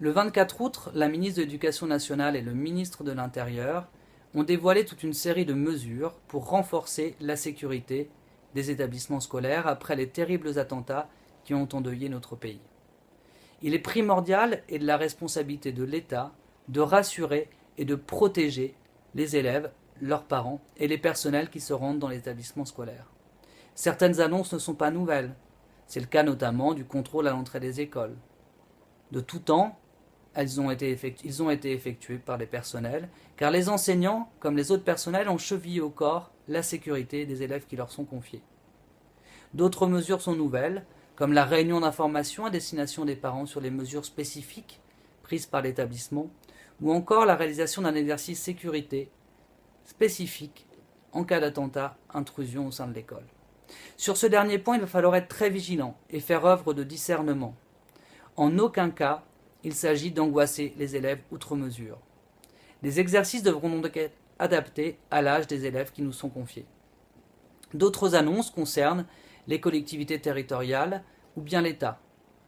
Le 24 août, la ministre de l'Éducation nationale et le ministre de l'Intérieur ont dévoilé toute une série de mesures pour renforcer la sécurité des établissements scolaires après les terribles attentats qui ont endeuillé notre pays. Il est primordial et de la responsabilité de l'État de rassurer et de protéger les élèves, leurs parents et les personnels qui se rendent dans l'établissement scolaire. Certaines annonces ne sont pas nouvelles. C'est le cas notamment du contrôle à l'entrée des écoles. De tout temps, ils ont été effectués par les personnels, car les enseignants, comme les autres personnels, ont chevillé au corps la sécurité des élèves qui leur sont confiés. D'autres mesures sont nouvelles, comme la réunion d'information à destination des parents sur les mesures spécifiques prises par l'établissement, ou encore la réalisation d'un exercice sécurité spécifique en cas d'attentat, intrusion au sein de l'école. Sur ce dernier point, il va falloir être très vigilant et faire œuvre de discernement. En aucun cas, il s'agit d'angoisser les élèves outre mesure. Les exercices devront donc être adaptés à l'âge des élèves qui nous sont confiés. D'autres annonces concernent les collectivités territoriales ou bien l'État.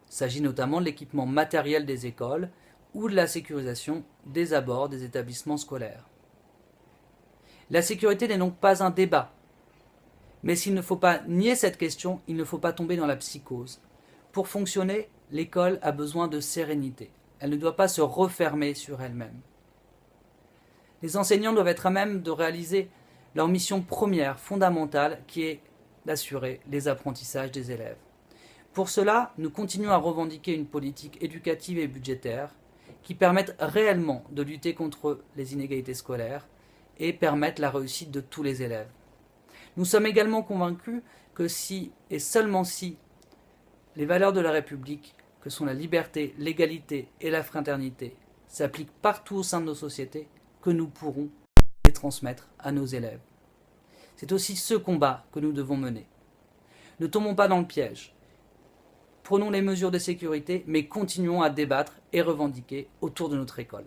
Il s'agit notamment de l'équipement matériel des écoles ou de la sécurisation des abords des établissements scolaires. La sécurité n'est donc pas un débat. Mais s'il ne faut pas nier cette question, il ne faut pas tomber dans la psychose. Pour fonctionner, l'école a besoin de sérénité. Elle ne doit pas se refermer sur elle-même. Les enseignants doivent être à même de réaliser leur mission première, fondamentale, qui est d'assurer les apprentissages des élèves. Pour cela, nous continuons à revendiquer une politique éducative et budgétaire qui permette réellement de lutter contre les inégalités scolaires et permettent la réussite de tous les élèves. Nous sommes également convaincus que si, et seulement si, les valeurs de la République, que sont la liberté, l'égalité et la fraternité, s'appliquent partout au sein de nos sociétés, que nous pourrons les transmettre à nos élèves. C'est aussi ce combat que nous devons mener. Ne tombons pas dans le piège. Prenons les mesures de sécurité, mais continuons à débattre et revendiquer autour de notre école.